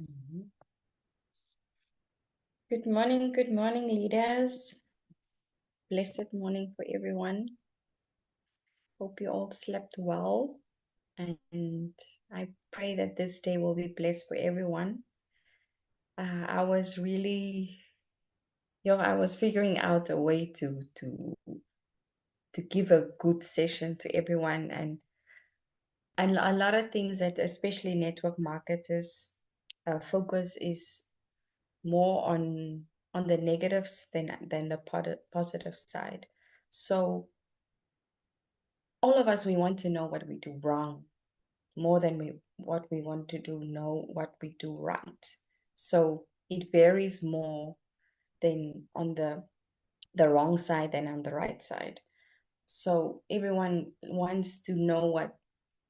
Mhm. Good morning, leaders. Blessed morning for everyone. Hope you all slept well, and I pray that this day will be blessed for everyone. I was really, I was figuring out a way to give a good session to everyone, and a lot of things that especially network marketers focus is more on the negatives than the positive side. So all of us, we want to know what we do wrong more than what we want to do know what we do right. So it varies more than on the wrong side than on the right side. So everyone wants to know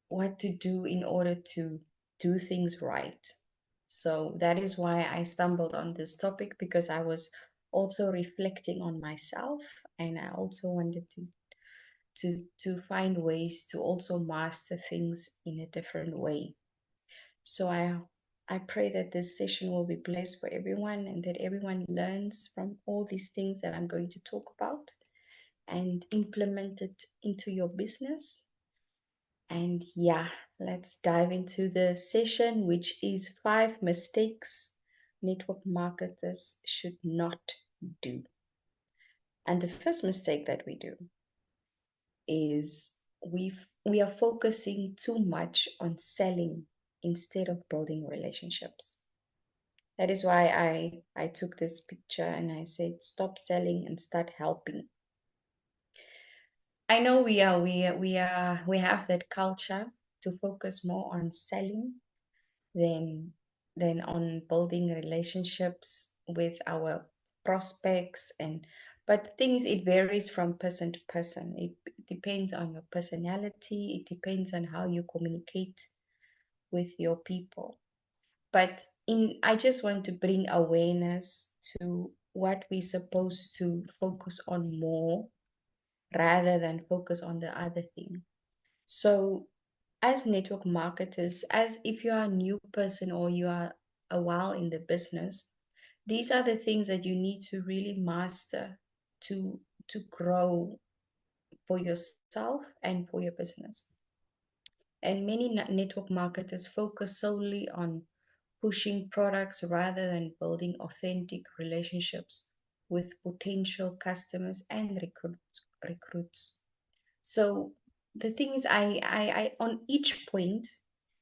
what to do in order to do things right. So that is why I stumbled on this topic, because I was also reflecting on myself, and I also wanted to find ways to also master things in a different way. So I pray that this session will be blessed for everyone, and that everyone learns from all these things that I'm going to talk about and implement it into your business. And yeah, let's dive into the session, which is 5 mistakes network marketers should not do. And the first mistake that we do is we are focusing too much on selling instead of building relationships. That is why I took this picture and I said stop selling and start helping. I know we have that culture to focus more on selling than on building relationships with our prospects. And but the thing is, it varies from person to person. It depends on your personality, it depends on how you communicate with your people. But in I just want to bring awareness to what we're supposed to focus on more rather than focus on the other thing. So as network marketers, as if you are a new person or you are a while in the business, these are the things that you need to really master to grow for yourself and for your business. And many network marketers focus solely on pushing products rather than building authentic relationships with potential customers and recruits. So the thing is, I on each point,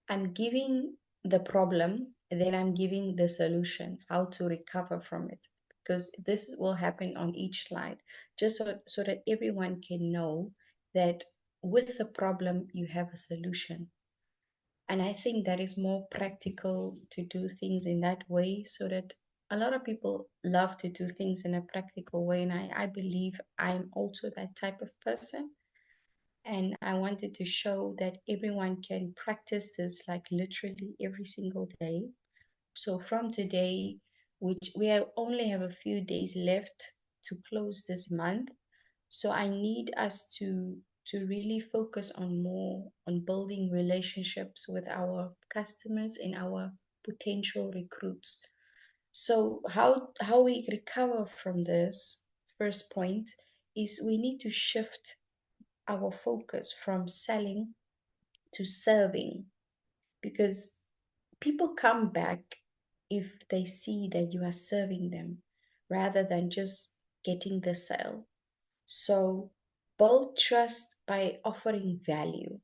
I'm giving the problem, then I'm giving the solution, how to recover from it. Because this will happen on each slide, just so that everyone can know that with the problem, you have a solution. And I think that is more practical to do things in that way, so that a lot of people love to do things in a practical way. And I believe I'm also that type of person. And I wanted to show that everyone can practice this like literally every single day. So from today, which only have a few days left to close this month, so I need us to really focus on more on building relationships with our customers and our potential recruits. So how we recover from this first point is we need to shift our focus from selling to serving, because people come back if they see that you are serving them rather than just getting the sale. So build trust by offering value,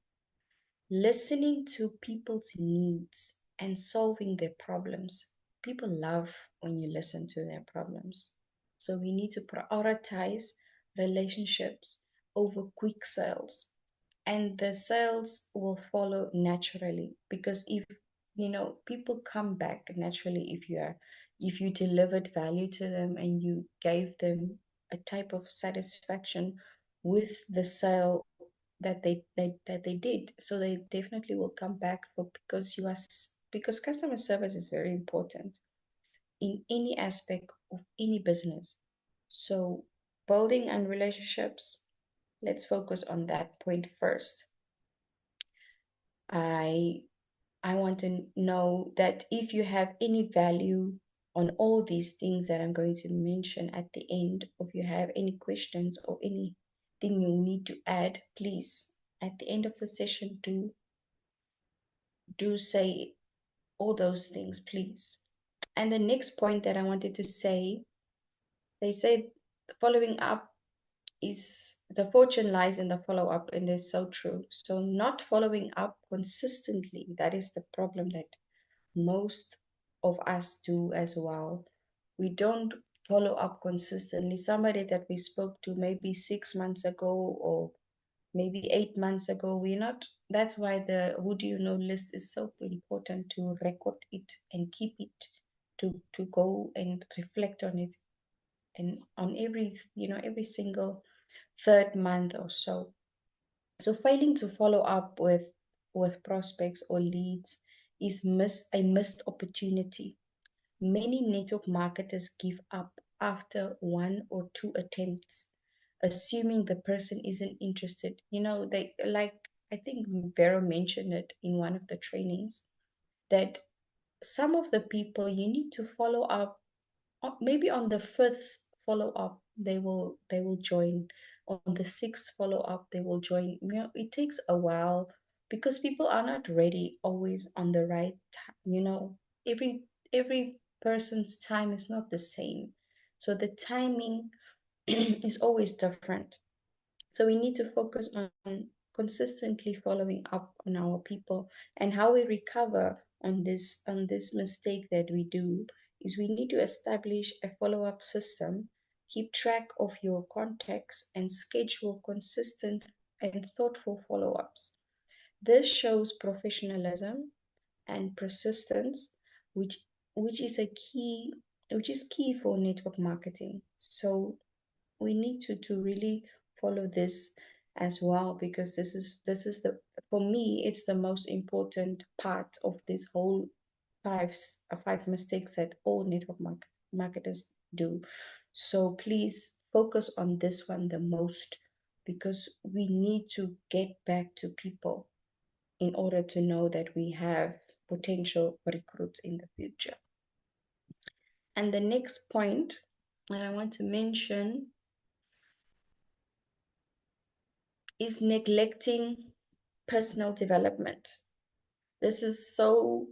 listening to people's needs, and solving their problems. People love when you listen to their problems. So we need to prioritize relationships over quick sales, and the sales will follow naturally, because if people come back naturally if you delivered value to them and you gave them a type of satisfaction with the sale that they did. So they definitely will come back for because because customer service is very important in any aspect of any business. So building and relationships, let's focus on that point first. I I want to know that if you have any value on all these things that I'm going to mention at the end, or if you have any questions or anything you need to add, please, at the end of the session, do say all those things, please. And the next point that I wanted to say, they say following up is the fortune lies in the follow up, and it's so true. So, not following up consistently, that is the problem that most of us do as well. We don't follow up consistently. Somebody that we spoke to maybe 6 months ago or maybe 8 months ago, we're not. That's why the who do you know list is so important, to record it and keep it, to go and reflect on it, and on every, every single third month or so. So failing to follow up with prospects or leads is a missed opportunity. Many network marketers give up after one or two attempts, assuming the person isn't interested. They like, I think Vero mentioned it in one of the trainings, that some of the people you need to follow up. Maybe on the fifth follow up they will join. On the sixth follow up they will join. It takes a while because people are not ready always on the right time. Every person's time is not the same, so the timing is always different. So we need to focus on consistently following up on our people. And how we recover on this mistake that we do is we need to establish a follow-up system, keep track of your contacts, and schedule consistent and thoughtful follow-ups. This shows professionalism and persistence, which which is key for network marketing. So we need to really follow this as well, because this is the for me it's the most important part of this whole five mistakes that all network marketers do. So please focus on this one the most, because we need to get back to people in order to know that we have potential recruits in the future. And the next point that I want to mention is neglecting personal development. This is so,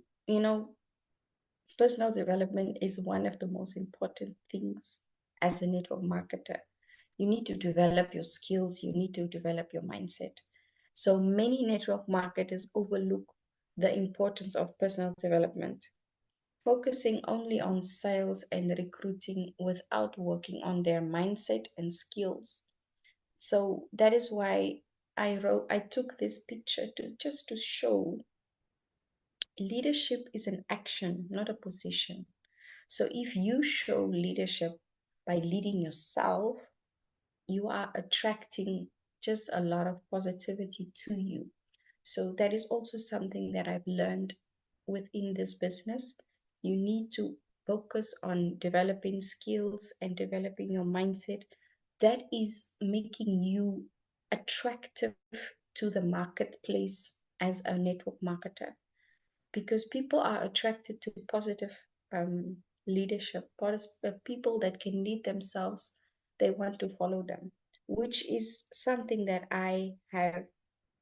personal development is one of the most important things as a network marketer. You need to develop your skills, you need to develop your mindset. So many network marketers overlook the importance of personal development, focusing only on sales and recruiting without working on their mindset and skills. So that is why I took this picture to just to show leadership is an action, not a position. So if you show leadership by leading yourself, you are attracting just a lot of positivity to you. So that is also something that I've learned within this business. You need to focus on developing skills and developing your mindset. That is making you attractive to the marketplace as a network marketer, because people are attracted to positive leadership, people that can lead themselves. They want to follow them, which is something that I have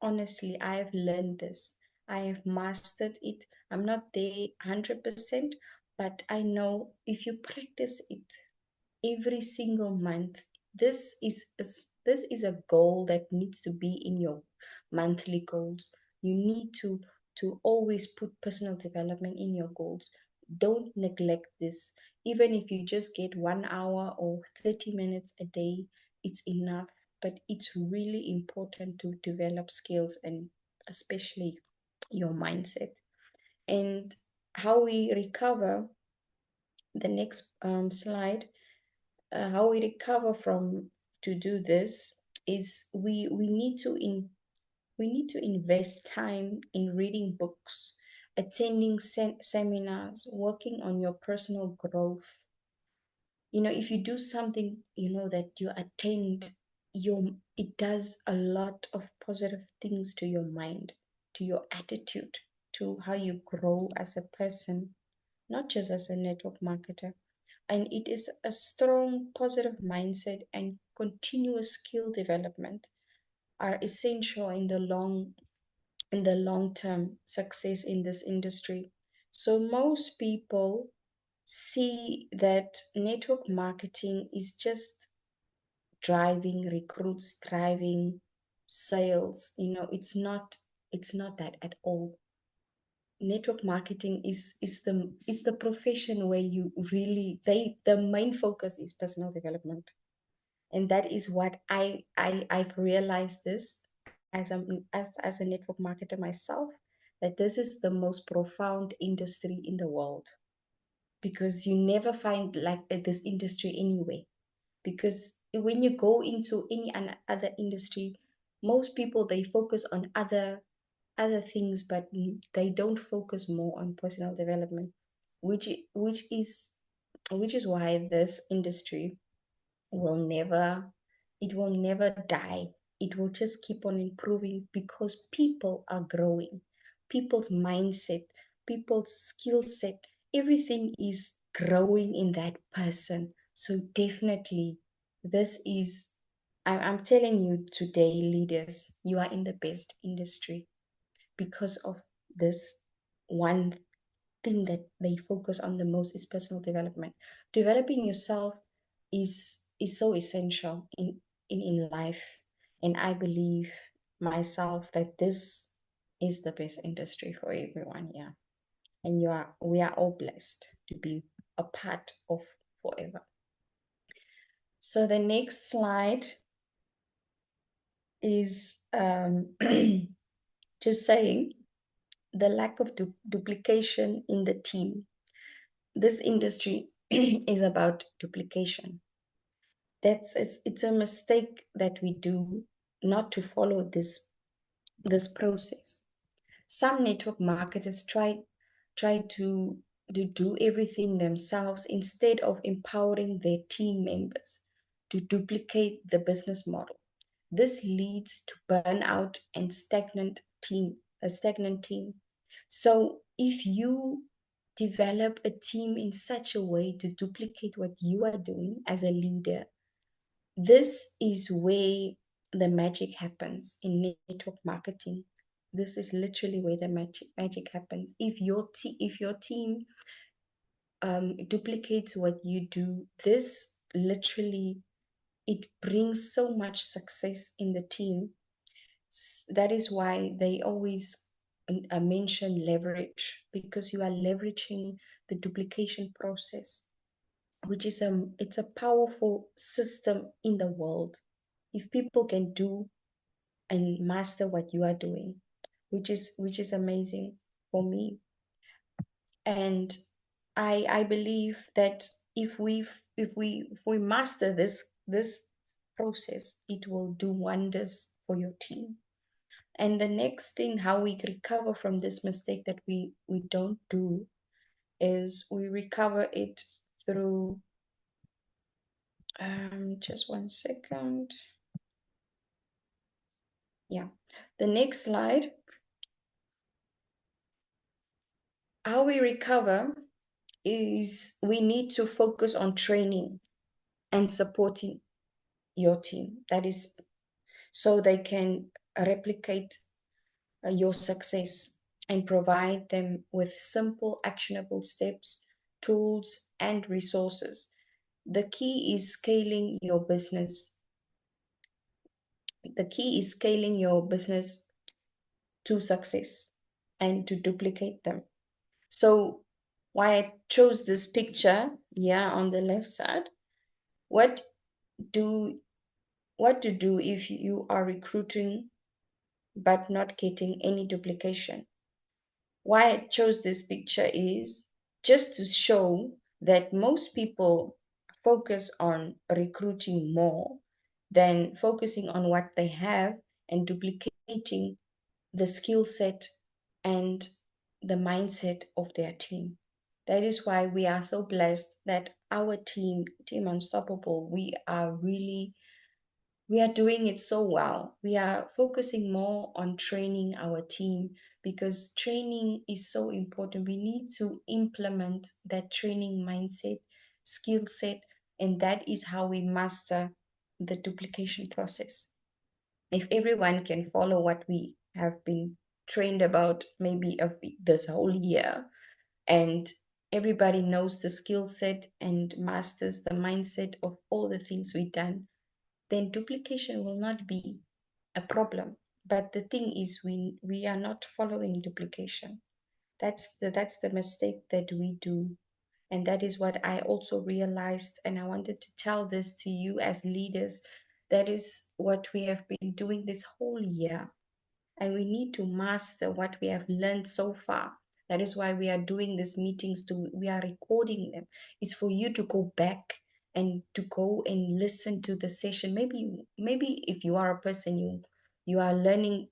learned this. I have mastered it. I'm not there 100%, but I know if you practice it every single month, this is a goal that needs to be in your monthly goals. You need to always put personal development in your goals. Don't neglect this. Even if you just get 1 hour or 30 minutes a day, it's enough. But it's really important to develop skills, and especially your mindset. And how we recover, the next slide, how we recover from to do this is we need to invest time in reading books, attending seminars, working on your personal growth. If you do something, that you attend, it does a lot of positive things to your mind, to your attitude, to how you grow as a person, not just as a network marketer. And it is a strong positive mindset and continuous skill development are essential in the long term success in this industry. So most people see that network marketing is just driving recruits, driving sales. It's not that at all. Network marketing is the profession where you really the main focus is personal development. And that is what I've realized this as a network marketer myself, that this is the most profound industry in the world, because you never find like this industry anyway. Because when you go into any other industry, most people they focus on other things, but they don't focus more on personal development, which i- which is which is why this industry will never it will never die. It will just keep on improving because people are growing. People's mindset, people's skill set, everything is growing in that person. So definitely this is I'm telling you today, leaders, you are in the best industry because of this one thing that they focus on the most is personal development. Developing yourself is so essential in life. And I believe myself that this is the best industry for everyone, yeah. And we are all blessed to be a part of forever. So the next slide is just saying the lack of duplication in the team. This industry is about duplication. It's a mistake that we do not to follow this process. Some network marketers try to do everything themselves instead of empowering their team members to duplicate the business model. This leads to burnout and a stagnant team. So if you develop a team in such a way to duplicate what you are doing as a leader, this is where the magic happens in network marketing. This is literally where the magic happens. If your team duplicates what you do, this literally it brings so much success in the team. That is why they always mention leverage, because you are leveraging the duplication process, which is it's a powerful system in the world. If people can do and master what you are doing, which is amazing for me. And I believe that if we master this process, it will do wonders for your team. And the next thing, how we recover from this mistake that we don't do, is we recover it through just one second. Yeah, the next slide. How we recover is we need to focus on training and supporting your team. That is so they can replicate your success, and provide them with simple, actionable steps, tools, and resources. The key is scaling your business. The key is scaling your business to success and to duplicate them. So, why I chose this picture here on the left side, what do what to do if you are recruiting but not getting any duplication. Why I chose this picture is just to show that most people focus on recruiting more than focusing on what they have and duplicating the skill set and the mindset of their team. That is why we are so blessed that our team Unstoppable, we are really we are doing it so well. We are focusing more on training our team because training is so important. We need to implement that training mindset, skill set, and that is how we master the duplication process. If everyone can follow what we have been trained about, maybe of this whole year, and everybody knows the skill set and masters the mindset of all the things we've done, then duplication will not be a problem. But the thing is, we are not following duplication. That's the mistake that we do. And that is what I also realized. And I wanted to tell this to you as leaders. That is what we have been doing this whole year. And we need to master what we have learned so far. That is why we are doing these meetings, we are recording them. It's for you to go back and to go and listen to the session. Maybe if you are a person, you are learning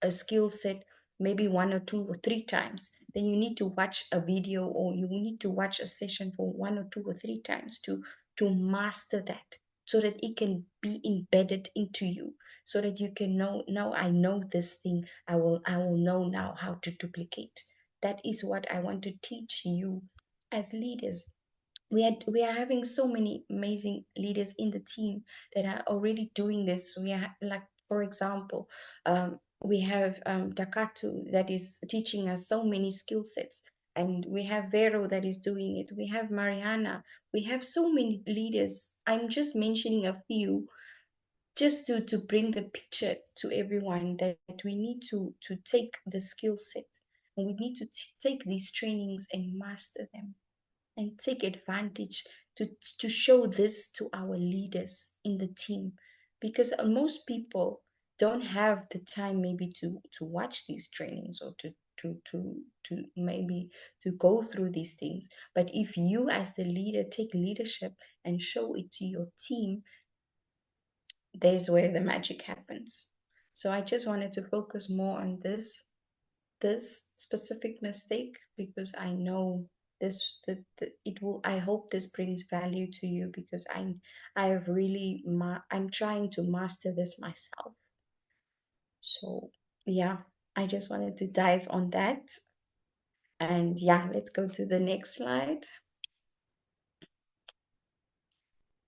a skill set maybe one or two or three times, then you need to watch a video or you need to watch a session for one or two or three times to master that, so that it can be embedded into you, so that you can know, now I know this thing, I will know now how to duplicate. That is what I want to teach you as leaders. We are having so many amazing leaders in the team that are already doing this. We are like, for example, we have Takatu that is teaching us so many skill sets, and we have Vero that is doing it. We have Mariana. We have so many leaders. I'm just mentioning a few, just to bring the picture to everyone that we need to take the skill set, and we need to take these trainings and master them and take advantage to show this to our leaders in the team, because most people don't have the time maybe to watch these trainings or to maybe to go through these things. But if you as the leader take leadership and show it to your team, there's where the magic happens. So I just wanted to focus more on this specific mistake, because I know this that it will, I hope this brings value to you, because I have really I'm trying to master this myself. So yeah, I just wanted to dive on that. And yeah, let's go to the next slide.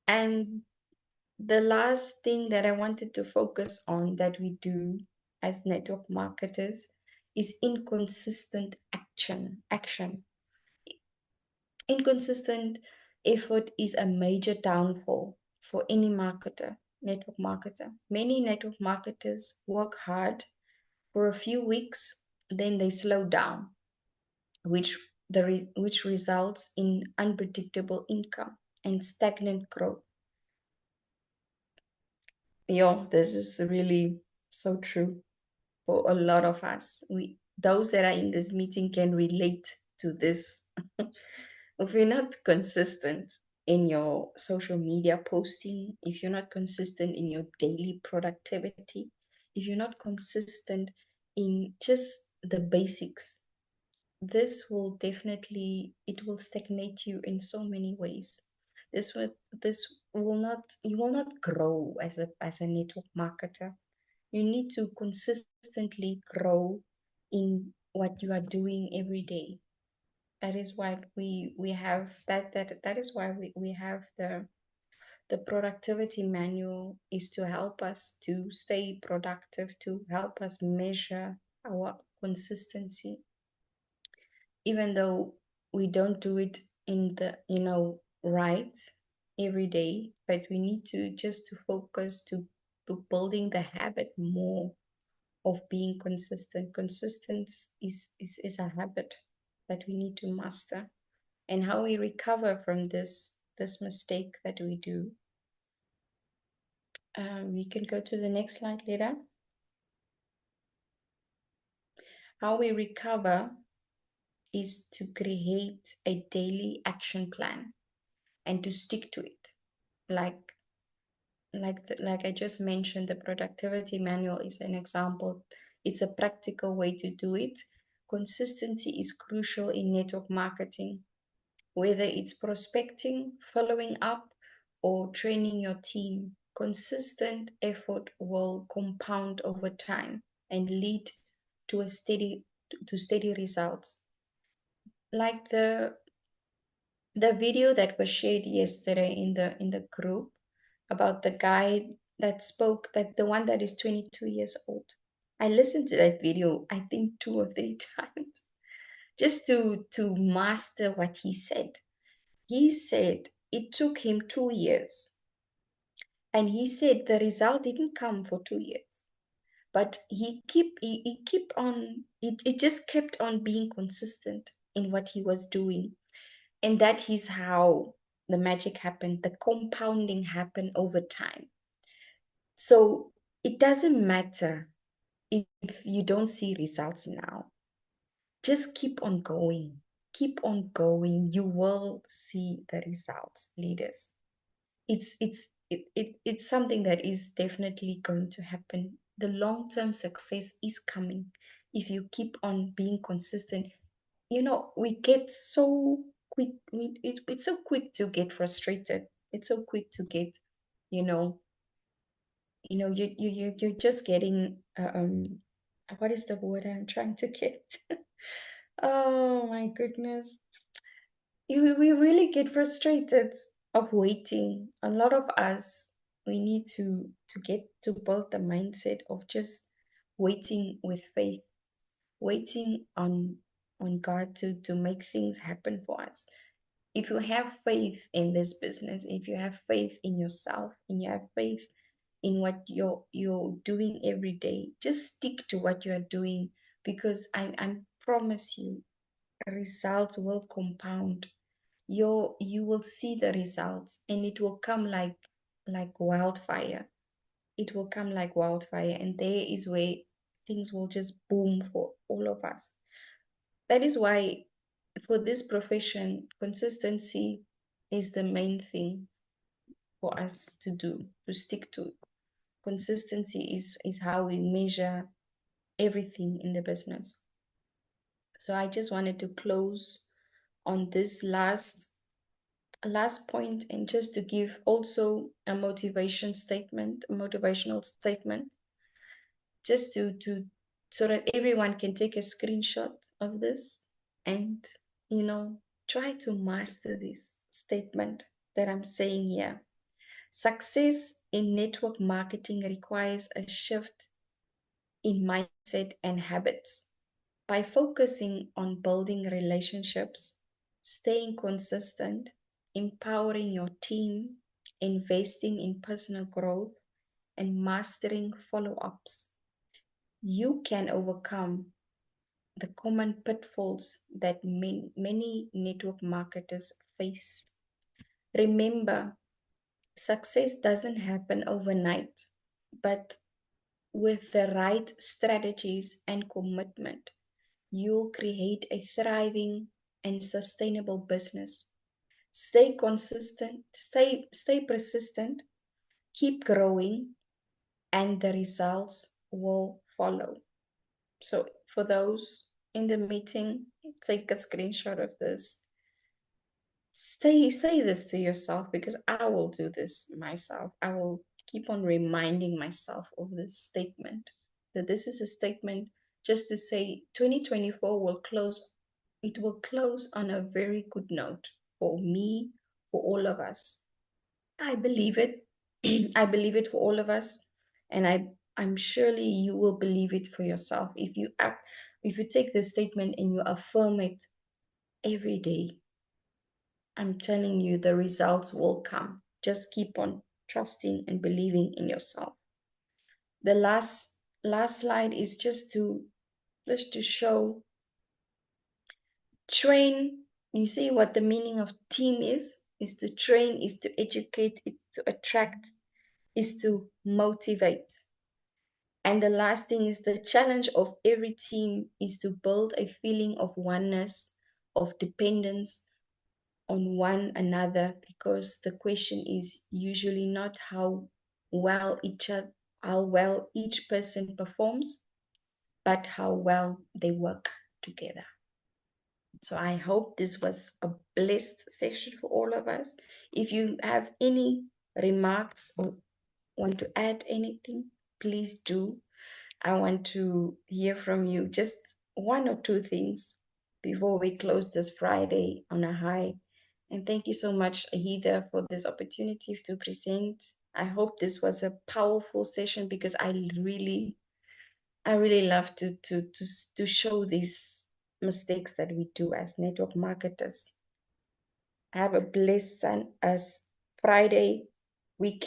And the last thing that I wanted to focus on that we do as network marketers is inconsistent action. Inconsistent effort is a major downfall for any network marketer. Many network marketers work hard for a few weeks, then they slow down, which results in unpredictable income and stagnant growth. Yo, this is really so true for a lot of us. Those that are in this meeting can relate to this. If you're not consistent in your social media posting, if you're not consistent in your daily productivity, if you're not consistent in just the basics, it will stagnate you in so many ways. You will not grow as a network marketer. You need to consistently grow in what you are doing every day. That is why we have that is why we have the productivity manual, is to help us to stay productive, to help us measure our consistency, even though we don't do it in the right every day. But we need to just to focus to building the habit more of being consistent. Consistency is a habit that we need to master. And how we recover from this mistake that we do. We can go to the next slide later. How we recover is to create a daily action plan and to stick to it. Like I just mentioned, the productivity manual is an example. It's a practical way to do it. Consistency is crucial in network marketing, whether it's prospecting, following up, or training your team. consistent effort will compound over time and lead to steady results. Like the video that was shared yesterday in the group about the guy that spoke, that the one that is 22 years old. I listened to that video I think 2 or 3 times just to master what he said. He said it took him 2 years, and he said the result didn't come for 2 years, but he keep on, it just kept on being consistent in what he was doing. And that is how the magic happened, the compounding happened over time. So it doesn't matter if you don't see results now. Just keep on going. Keep on going. You will see the results, leaders. It's something that is definitely going to happen. The long-term success is coming if you keep on being consistent. We get so quick, it's so quick to get frustrated. It's so quick to get, you know you're just getting, what is the word I'm trying to get? Oh my goodness. We really get frustrated of waiting. A lot of us, we need to get to build the mindset of just waiting with faith, waiting on God to make things happen for us. If you have faith in this business, if you have faith in yourself, and you have faith in what you're doing every day, just stick to what you are doing, because I promise you, results will compound. You will see the results, and it will come like wildfire. It will come like wildfire, and there is where things will just boom for all of us. That is why, for this profession, consistency is the main thing for us to do, to stick to. Consistency is how we measure everything in the business. So I just wanted to close on this last point, and just to give also a motivational statement, just to so that everyone can take a screenshot of this, and try to master this statement that I'm saying here. Success in network marketing requires a shift in mindset and habits. By focusing on building relationships, staying consistent, empowering your team, investing in personal growth, and mastering follow ups, you can overcome the common pitfalls that many network marketers face. Remember, success doesn't happen overnight, but with the right strategies and commitment, you'll create a thriving and sustainable business. Stay consistent, stay persistent, keep growing, and the results will follow. So for those in the meeting, take a screenshot of this. Say this to yourself, because I will do this myself. I will keep on reminding myself of this statement, that this is a statement just to say 2024 will close. It will close on a very good note for me, for all of us. I believe it. I believe it for all of us, and I'm surely you will believe it for yourself if you take this statement and you affirm it every day. I'm telling you, the results will come. Just keep on trusting and believing in yourself. The last slide is just to show, train. You see what the meaning of team is to train, is to educate, is to attract, is to motivate. And the last thing is, the challenge of every team is to build a feeling of oneness, of dependence on one another, because the question is usually not how well each person performs, but how well they work together. So I hope this was a blessed session for all of us. If you have any remarks or want to add anything, please do. I want to hear from you just one or two things before we close this Friday on a high. And thank you so much, Ahida, for this opportunity to present. I hope this was a powerful session because I really love to show these mistakes that we do as network marketers. Have a blessed Friday weekend.